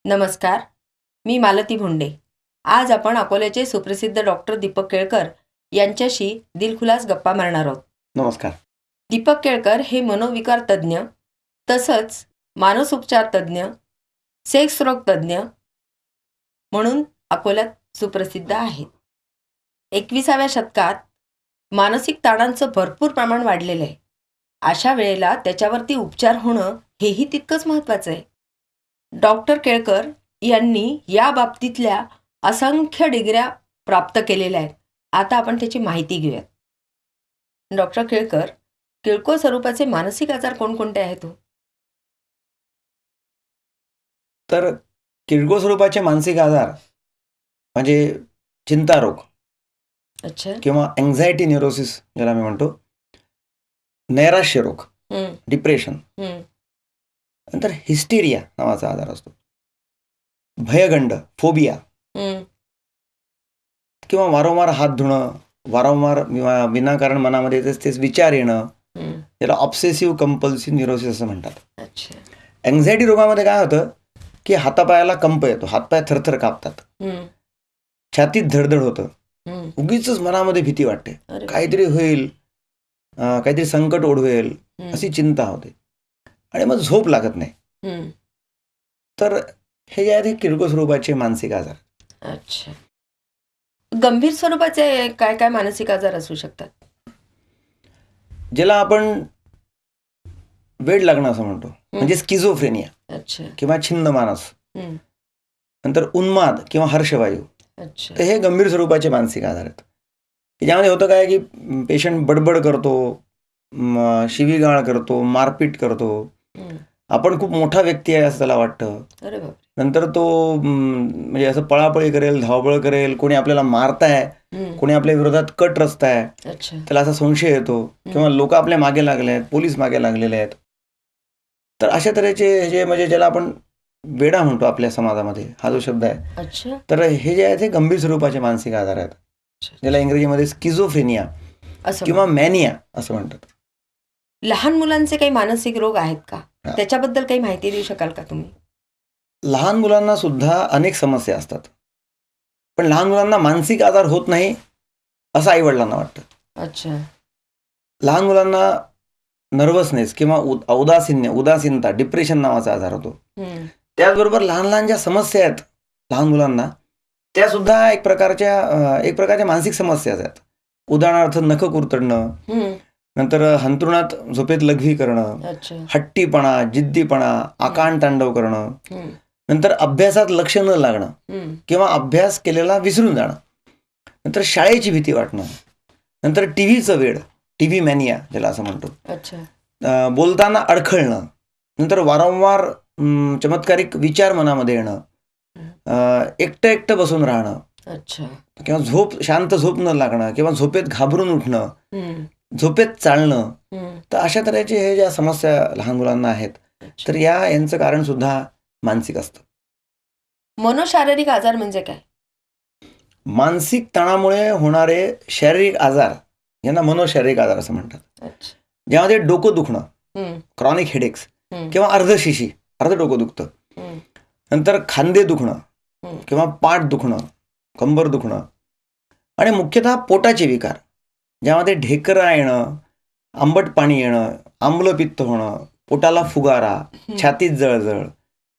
नमस्कार, मी मालती भोंडे. आज आपण अकोल्याचे सुप्रसिद्ध डॉक्टर दीपक केळकर यांच्याशी दिलखुलास गप्पा मारणार आहोत. नमस्कार. दीपक केळकर हे मनोविकार तज्ज्ञ, तसंच मानसोपचार तज्ज्ञ, सेक्स रोग तज्ज्ञ म्हणून अकोल्यात सुप्रसिद्ध आहेत. 21व्या शतकात मानसिक ताणांचं भरपूर प्रमाण वाढलेलं आहे. अशा वेळेला त्याच्यावरती उपचार होणं हेही तितकंच महत्त्वाचं आहे. डॉक्टर केळकर यांनी या बाबतीतल्या असंख्य डिग्र्या प्राप्त केलेल्या आहेत. आता आपण त्याची माहिती घेऊयात. डॉक्टर केळकर, किरकोळ स्वरूपाचे मानसिक आजार कोणकोणते आहेत? तर किरकोळ स्वरूपाचे मानसिक आजार म्हणजे चिंतारोग अच्छा. किंवा अँझायटी न्यूरोसिस ज्याला मी म्हणतो, नैराश्य रोग, डिप्रेशन, नंतर हिस्टेरिया नावाचा आजार असतो, भयगंड, फोबिया किंवा वारंवार हात धुणं, वारंवार विनाकारण मनामध्ये तेच विचार येणं, याला ऑब्सेसिव्ह कंपल्सिव्ह न्यूरोसिस असं म्हणतात. अच्छा. अँझायटी रोगामध्ये काय होतं की हातापायाला कंप येतो, हातपाय थरथर कापतात, छातीत धडधड होतं, उगीच मनामध्ये भीती वाटते, काहीतरी होईल, काहीतरी संकट ओढवेल अशी चिंता होते आणि मग झोप लागत नाही. तर हे जे आहेत हे किरकोळ स्वरूपाचे मानसिक आजार. अच्छा. गंभीर स्वरूपाचे काय काय मानसिक आजार असू शकतात? ज्याला आपण वेड लागणं असं म्हणतो, म्हणजे स्किझोफ्रेनिया. अच्छा. किंवा छिन्न मानस, नंतर उन्माद किंवा हर्षवायू. अच्छा. तर हे गंभीर स्वरूपाचे मानसिक आजार आहेत. त्याच्यामध्ये होतं काय की पेशंट बडबड करतो, शिवीगाळ करतो, मारपीट करतो, आपण खूप मोठा व्यक्ती आहे असं त्याला वाटतं. अरे बाप. नंतर तो म्हणजे असं पळापळी करेल, धावपळ करेल, कोणी आपल्याला मारताय, कोणी आपल्या विरोधात कट रचताय, त्याला असा संशय येतो, किंवा लोक आपल्या मागे लागले आहेत, पोलीस मागे लागलेले आहेत. तर अशा तऱ्हेचे जे म्हणजे ज्याला आपण वेडा म्हणतो आपल्या समाजामध्ये, हा जो शब्द आहे. अच्छा. तर हे जे आहेत हे गंभीर स्वरूपाचे मानसिक आजार आहेत, ज्याला इंग्रजीमध्ये स्किझोफ्रेनिया किंवा मॅनिया असं म्हणतात. लहान मुलांचे काही मानसिक रोग आहेत का? त्याच्याबद्दल काही माहिती देऊ शकाल का तुम्ही? लहान मुलांना सुद्धा अनेक समस्या असतात, पण लहान मुलांना मानसिक आजार होत नाही असं आईवडिलांना वाटतं. अच्छा. लहान मुलांना नर्वसनेस किंवा उदासीनता, डिप्रेशन नावाचा आजार होतो. त्याचबरोबर लहान लहान ज्या समस्या आहेत लहान मुलांना, त्या सुद्धा एक प्रकारच्या मानसिक समस्या आहेत. उदाहरणार्थ नख कुरतडणं, नंतर अंथरुणात झोपेत लघवी करणं, हट्टीपणा, जिद्दीपणा, आकांड तांडव करणं, नंतर अभ्यासात लक्ष न लागणं किंवा अभ्यास केलेला विसरून जाणं, नंतर शाळेची भीती वाटणं, नंतर टीव्हीचं वेड, टीव्ही मॅनिया ज्याला असं म्हणतो, बोलताना अडखळणं, नंतर वारंवार चमत्कारिक विचार मनामध्ये येणं, एकटं बसून राहणं, किंवा शांत झोप न लागणं, किंवा झोपेत घाबरून उठणं, झोपेत चालणं. तर अशा तऱ्हेचे हे ज्या समस्या लहान मुलांना आहेत, तर यांचं कारण सुद्धा मानसिक असतं. मनोशारीरिक आजार म्हणजे काय? मानसिक तणामुळे होणारे शारीरिक आजार यांना मनोशारीरिक आजार असं म्हणतात. ज्यामध्ये डोकं दुखणं, क्रॉनिक हेडेक्स, किंवा अर्ध डोकं दुखतं, नंतर खांदे दुखणं किंवा पाठ दुखणं, कंबर दुखणं, आणि मुख्यतः पोटाचे विकार, ज्यामध्ये ढेकरा येणं, आंबट पाणी येणं, आम्लपित्त होणं, पोटाला फुगारा, छातीत जळजळ,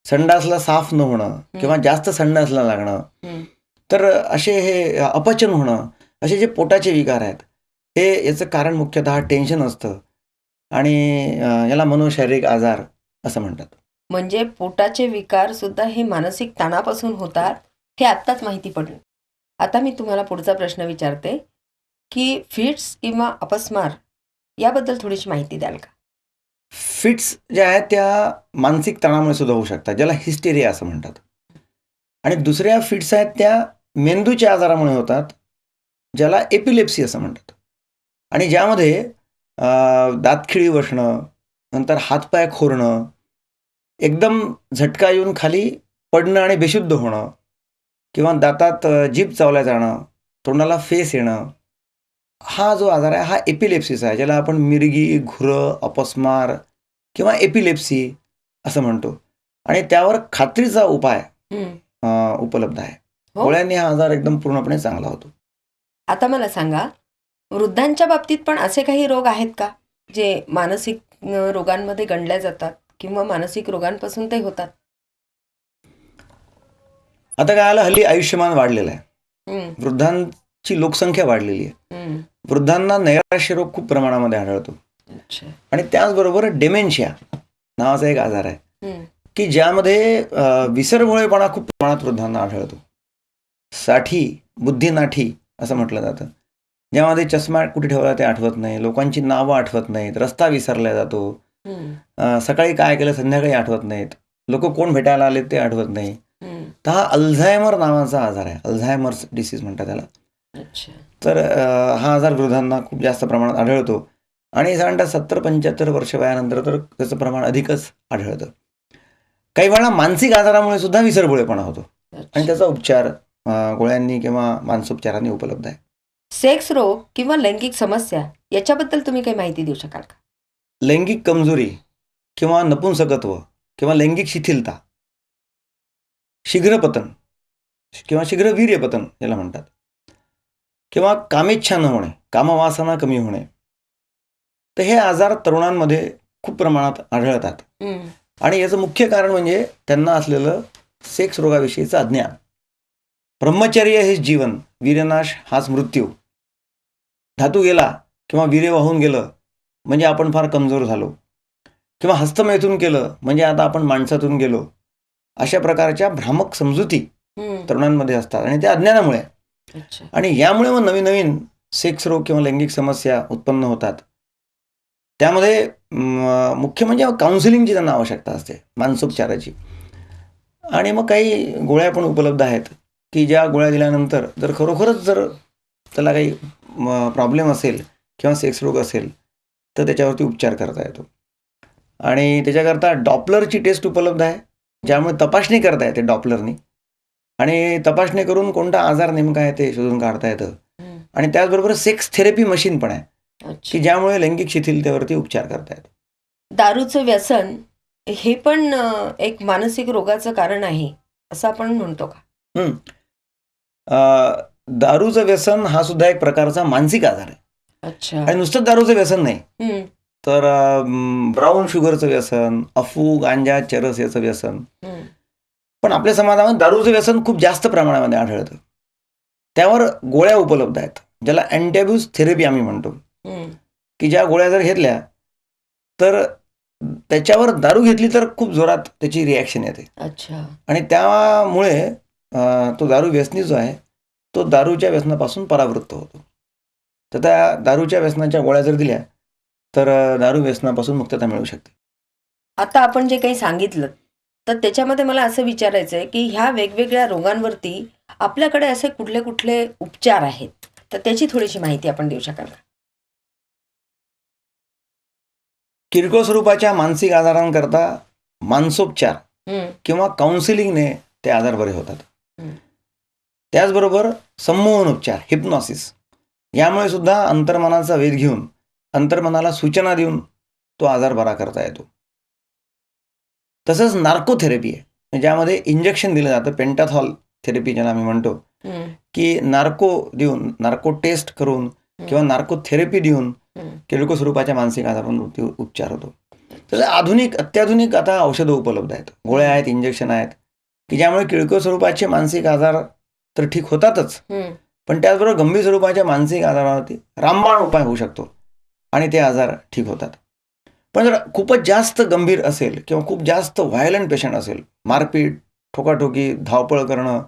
संडासला साफ न होणं किंवा जास्त संडासला लागणं, तर असे हे अपचन होणं, असे जे पोटाचे विकार आहेत हे याचं कारण मुख्यतः टेन्शन असतं, आणि याला मनोशारीरिक आजार असं म्हणतात. म्हणजे पोटाचे विकार सुद्धा हे मानसिक ताणापासून होतात, हे आत्ताच माहिती पडलं. आता मी तुम्हाला पुढचा प्रश्न विचारते की फिट्स किंवा अपस्मार याबद्दल थोडीशी माहिती द्याल का? फिट्स ज्या आहेत त्या मानसिक तणामुळे सुद्धा होऊ शकतात, ज्याला हिस्टेरिया असं म्हणतात. आणि दुसऱ्या फिट्स आहेत त्या मेंदूच्या आजारामुळे होतात, ज्याला एपिलेप्सी असं म्हणतात. आणि ज्यामध्ये दातखिळी बसणं, नंतर हातपाय खोरणं, एकदम झटका येऊन खाली पडणं आणि बेशुद्ध होणं, किंवा दातात जीभ चावल्या जाणं, तोंडाला फेस येणं, हा जो आजार आहे हा एपिलेप्सीचा आहे, ज्याला आपण मिरगी, घुरं, अपस्मार किंवा एपिलेप्सी असं म्हणतो. आणि त्यावर खात्रीचा उपाय उपलब्ध आहे. हो. गोळ्यांनी हा आजार एकदम पूर्णपणे चांगला होतो. आता मला सांगा, वृद्धांच्या बाबतीत पण असे काही रोग आहेत का जे मानसिक रोगांमध्ये गणल्या जातात किंवा मानसिक रोगांपासून ते होतात? आता काय आलं, हल्ली आयुष्यमान वाढलेलं आहे, हम्म, वृद्धांची लोकसंख्या वाढलेली आहे, हम्म, वृद्धांना नैराश्य रोग खूप प्रमाणामध्ये आढळतो अच्छा. आणि त्याचबरोबर डेमेन्शिया नावाचा एक आजार आहे हम्म, की ज्यामध्ये विसरभोळेपणा खूप प्रमाणात वृद्धांना आढळतो. साठी, बुद्धिनाठी असं म्हटलं जातं, ज्यामध्ये चष्मा कुठे ठेवला ते आठवत नाही, लोकांची नावं आठवत नाहीत, रस्ता विसरला जातो, हम्म, सकाळी काय केलं संध्याकाळी आठवत नाहीत, लोक कोण भेटायला आले ते आठवत नाही. हम्म, तर हा अल्झायमर नावाचा आजार आहे, अल्झायमर्स डिसीज म्हणतात त्याला. अच्छा. तर हा आजार वृद्धांना खूप जास्त प्रमाणात आढळतो आणि साधारणतः 70-75 वर्ष वयानंतर तर त्याचं प्रमाण अधिकच आढळतं. काही वेळा मानसिक आजारामुळे सुद्धा विसरभोळेपणा होतो अच्छा. आणि त्याचा उपचार गोळ्यांनी किंवा मानसोपचारांनी उपलब्ध आहे. सेक्स रोग किंवा लैंगिक समस्या याच्याबद्दल तुम्ही काही माहिती देऊ शकाल का? लैंगिक कमजोरी किंवा नपुंसकत्व किंवा लैंगिक शिथिलता, शीघ्रपतन किंवा शीघ्रवीर्यपतन याला म्हणतात, किंवा कामेच्छा न होणे, कामवासना कमी होणे, तर हे आजार तरुणांमध्ये खूप प्रमाणात आढळतात हम्म, आणि याचं मुख्य कारण म्हणजे त्यांना असलेलं सेक्स रोगाविषयीचं अज्ञान. ब्रह्मचर्य हेच जीवन, वीर्यनाश हाच मृत्यू. धातू गेला किंवा वीर्य वाहून गेलं म्हणजे आपण फार कमजोर झालो, किंवा हस्तमैथून केलं म्हणजे आता आपण माणसातून गेलो, अशा प्रकारच्या भ्रामक समजुती हम्म, तरुणांमध्ये असतात आणि त्या अज्ञानामुळे. अच्छा. आणि यामुळे मग नवीन नवीन सेक्स रोग किंवा लैंगिक समस्या उत्पन्न होतात. त्यामध्ये मुख्य म्हणजे काउन्सिलिंगची त्यांना आवश्यकता असते, मानसोपचाराची. आणि मग काही गोळ्या पण उपलब्ध आहेत की ज्या गोळ्या दिल्यानंतर जर खरोखरच जर त्याला काही प्रॉब्लेम असेल किंवा सेक्स रोग असेल तर त्याच्यावरती उपचार करता येतो. आणि त्याच्याकरता डॉपलरची टेस्ट उपलब्ध आहे, ज्यामुळे तपासणी करता येते डॉपलरनी, आणि तपासणी करून कोणता आजार नेमका आहे ते शोधून काढता येतं. हम्म, आणि त्याचबरोबर सेक्स थेरपी मशीन पण आहे अच्छा. की ज्यामुळे लैंगिक शिथिलतेवरती उपचार करता येतो. दारूचं व्यसन हे पण एक मानसिक रोगाचं कारण आहे असं आपण म्हणतो का? दारूचं व्यसन हा सुद्धा एक प्रकारचा मानसिक आजार आहे. अच्छा. आणि नुसतं दारूचं व्यसन नाही, हम्म, तर ब्राऊन शुगरचं व्यसन, अफू, गांजा, चरस याचं व्यसन. हम्म, पण आपल्या समाजामध्ये दारूचं व्यसन खूप जास्त प्रमाणामध्ये आढळतं. त्यावर गोळ्या उपलब्ध आहेत, ज्याला अँटॅब्यूज थेरपी आम्ही म्हणतो, हम्म, की ज्या गोळ्या जर घेतल्या तर त्याच्यावर दारू घेतली तर खूप जोरात त्याची रिॲक्शन येते अच्छा. आणि त्यामुळे तो दारू व्यसनी जो आहे तो दारूच्या व्यसनापासून परावृत्त होतो. तर त्या दारूच्या व्यसनाच्या गोळ्या जर दिल्या तर दारू व्यसनापासून मुक्तता मिळू शकते. आता आपण जे काही सांगितलं तर त्याच्यामध्ये मला असं विचारायचं आहे की ह्या वेगवेगळ्या रोगांवरती आपल्याकडे असे कुठले कुठले उपचार आहेत, तर त्याची थोडीशी माहिती आपण देऊ शकाल का? किरकोळ स्वरूपाच्या मानसिक आजारांकरता मानसोपचार हम्म, किंवा काउन्सिलिंगने ते आजार बरे होतात. हम्म, त्याचबरोबर संमोहन उपचार, हिप्नॉसिस, यामुळे सुद्धा अंतर्मनाचा वेध घेऊन अंतर्मनाला सूचना देऊन तो आजार बरा करता येतो. तसंच नार्कोथेरपी आहे, ज्यामध्ये इंजेक्शन दिलं जातं, पेंटाथॉल थेरपी ज्याला आम्ही म्हणतो, हम्म, की नार्को देऊन, नार्को टेस्ट करून किंवा नार्कोथेरपी देऊन हम्म, किरकोळ स्वरूपाच्या मानसिक आजारांवरती उपचार होतो. तर अत्याधुनिक आता औषधं उपलब्ध आहेत, गोळ्या आहेत, इंजेक्शन आहेत, की ज्यामुळे किरकोळ स्वरूपाचे मानसिक आजार तर ठीक होतातच, हम्म, पण त्याचबरोबर गंभीर स्वरूपाच्या मानसिक आजारावरती रामबाण उपाय होऊ शकतो आणि ते आजार ठीक होतात. पण जर खूपच जास्त गंभीर असेल किंवा खूप जास्त व्हायलंट पेशंट असेल, मारपीट, ठोकाठोकी, धावपळ करणं,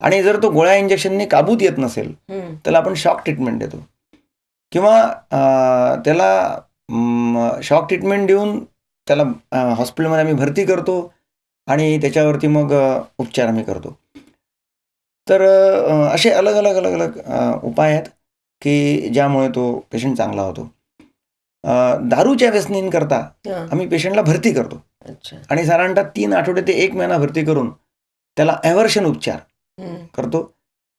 आणि जर तो गोळ्या इंजेक्शननी काबूत येत नसेल हम्म, त्याला आपण शॉक ट्रीटमेंट देतो किंवा त्याला शॉक ट्रीटमेंट देऊन त्याला हॉस्पिटलमध्ये आम्ही भरती करतो आणि त्याच्यावरती मग उपचार आम्ही करतो. तर असे अलग अलग अलग अलग उपाय आहेत की ज्यामुळे तो पेशंट चांगला होतो. दारूच्या व्यसनींकरता हा, आम्ही पेशंटला भरती करतो अच्छा. आणि साधारणतः 3 आठवडे ते 1 महिना भरती करून त्याला ॲव्हर्शन उपचार हम्म, करतो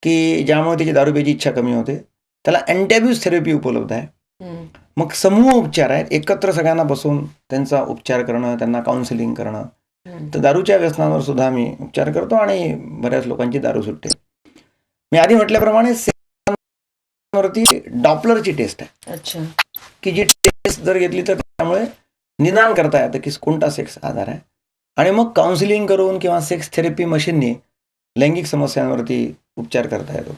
की ज्यामुळे त्याची दारू प्यायची इच्छा कमी होते. त्याला अँटॅब्यूज थेरपी उपलब्ध आहे. हम्म, मग समूह उपचार आहेत, एकत्र सगळ्यांना बसवून त्यांचा उपचार करणं, त्यांना काउन्सिलिंग करणं, तर दारूच्या व्यसनावर सुद्धा आम्ही उपचार करतो आणि बऱ्याच लोकांची दारू सुटते. मी आधी म्हटल्याप्रमाणे वरती डॉपलरची टेस्ट आहे, अच्छा. की जी टेस्ट जर घेतली तर त्यामुळे निदान करता येतं की कोणता सेक्स आजार आहे, आणि मग काउन्सिलिंग करून किंवा सेक्स थेरपी मशीननी लैंगिक समस्यांवरती उपचार करता येतो.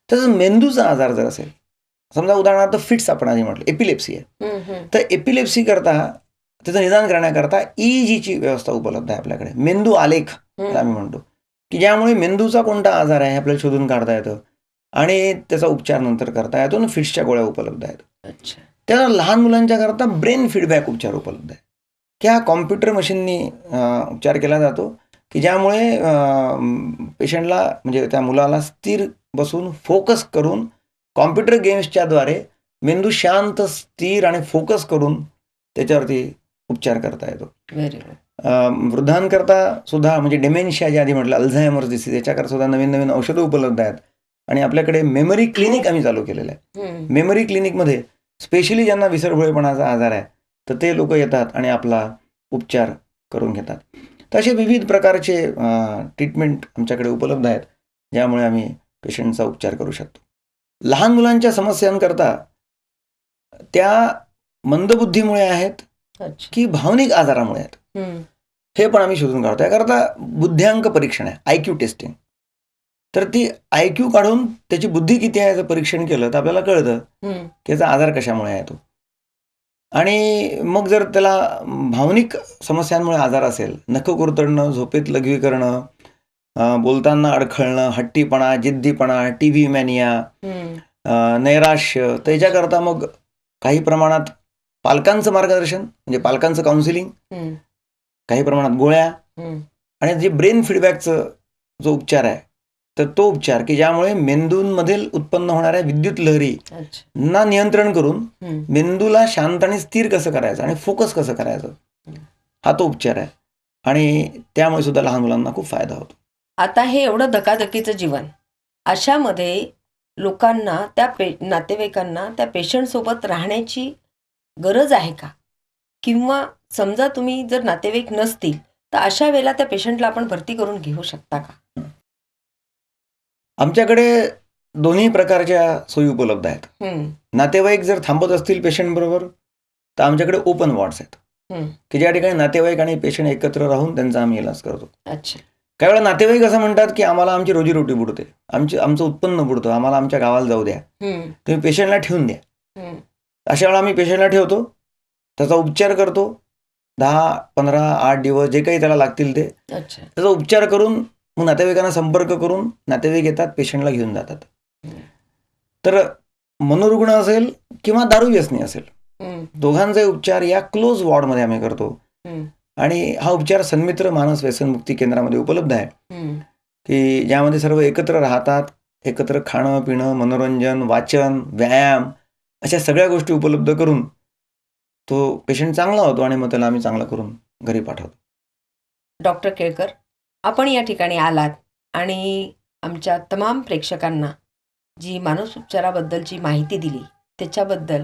तसंच मेंदूचा आजार जर असेल, समजा उदाहरणार्थ फिट्स आपण आधी म्हटलं, एपिलेप्सी आहे, तर एपिलेप्सी करता त्याचं निदान करण्याकरता EEGची व्यवस्था उपलब्ध आहे आपल्याकडे. मेंदू आलेख आम्ही म्हणतो, की ज्यामुळे मेंदूचा कोणता आजार आहे आपल्याला शोधून काढता येतं आणि त्याचा उपचार नंतर करता येतो आणि फिट्सच्या गोळ्या उपलब्ध आहेत. अच्छा. त्याला लहान मुलांच्या करता ब्रेन फीडबॅक उपचार उपलब्ध आहे, की हा कॉम्प्युटर मशीननी उपचार केला जातो, की ज्यामुळे पेशंटला म्हणजे त्या मुलाला स्थिर बसून फोकस करून कॉम्प्युटर गेम्सच्या द्वारे मेंदू शांत, स्थिर आणि फोकस करून त्याच्यावरती उपचार करता येतो. Very good. वृद्धांकरता सुद्धा म्हणजे डेमेन्शिया जे आधी म्हटलं, अल्झायमर्स डिसीज, याच्याकरता सुद्धा नवीन नवीन औषधं उपलब्ध आहेत आणि आपल्याकडे मेमरी क्लिनिक आम्ही चालू केलेलं आहे. मेमरी क्लिनिकमध्ये स्पेशली ज्यांना विसरभोळेपणाचा आजार आहे तर ते लोक येतात आणि आपला उपचार करून घेतात. तर असे विविध प्रकारचे ट्रीटमेंट आमच्याकडे उपलब्ध आहेत, ज्यामुळे आम्ही पेशंटचा उपचार करू शकतो. लहान मुलांच्या समस्यांकरता त्या मंदबुद्धीमुळे आहेत अच्छा. की भावनिक आजारामुळे आहेत, हे पण आम्ही शोधून काढतो. याकरता बुद्ध्यांक परीक्षण आहे, IQ टेस्टिंग. तर ती IQ काढून त्याची बुद्धी किती आहे याचं परीक्षण केलं तर आपल्याला कळतं की याचा आजार कशामुळे आहे तो. आणि मग जर त्याला भावनिक समस्यांमुळे आजार असेल, नखं कुरतडणं, झोपेत लघवी करणं, बोलताना अडखळणं, हट्टीपणा, जिद्दीपणा, TV मॅनिया, नैराश्य, त्याच्याकरता मग काही प्रमाणात पालकांचं मार्गदर्शन म्हणजे पालकांचं काउन्सिलिंग, काही प्रमाणात गोळ्या, आणि जे ब्रेन फीडबॅकचं जो उपचार आहे तर तो उपचार की ज्यामुळे मेंदूंमधील उत्पन्न होणाऱ्या विद्युत लहरी ना नियंत्रण करून मेंदूला शांत आणि स्थिर कसं करायचं आणि फोकस कसं करायचं, हा तो उपचार आहे. आणि त्यामुळे सुद्धा लहान मुलांना खूप फायदा होतो. आता हे एवढं धकाधकीचं जीवन, अशामध्ये लोकांना त्या नातेवाईकांना त्या पेशंट सोबत राहण्याची गरज आहे का? किंवा समजा तुम्ही जर नातेवाईक नसतील तर अशा वेळेला त्या पेशंटला आपण भरती करून घेऊ शकता का? आमच्याकडे दोन्ही प्रकारच्या सोयी उपलब्ध आहेत. नातेवाईक जर थांबत असतील पेशंट बरोबर तर आमच्याकडे ओपन वॉर्ड्स आहेत, की ज्या ठिकाणी नातेवाईक आणि पेशंट एकत्र राहून त्यांचा आम्ही इलाज करतो. अच्छा. काही वेळा नातेवाईक असं म्हणतात की आम्हाला आमची रोजीरोटी बुडते, आमचं उत्पन्न बुडतं, आम्हाला आमच्या गावाला जाऊ द्या, तुम्ही पेशंटला ठेवून द्या. अशा वेळा आम्ही पेशंटला ठेवतो, त्याचा उपचार करतो, 10, 15, 8 दिवस जे काही त्याला लागतील ते, त्याचा उपचार करून मग नातेवाईकांना संपर्क करून नातेवाईक येतात, पेशंटला घेऊन जातात. तर मनोरुग्ण असेल किंवा दारू व्यसनी असेल, दोघांचे उपचार या क्लोज वॉर्डमध्ये आम्ही करतो. आणि हा उपचार सन्मित्र मानस व्यसनमुक्ती केंद्रामध्ये उपलब्ध आहे, की ज्यामध्ये सर्व एकत्र राहतात, एकत्र खाणं पिणं, मनोरंजन, वाचन, व्यायाम अशा सगळ्या गोष्टी उपलब्ध करून तो पेशंट चांगला होतो आणि मग त्याला आम्ही चांगला करून घरी पाठवतो. डॉक्टर केळकर, आपण या ठिकाणी आलात आणि आमच्या तमाम प्रेक्षकांना जी मानसोपचाराबद्दलची माहिती दिली त्याच्याबद्दल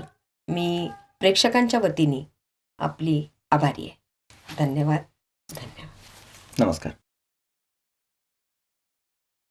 मी प्रेक्षकांच्या वतीने आपली आभारी आहे. धन्यवाद. नमस्कार.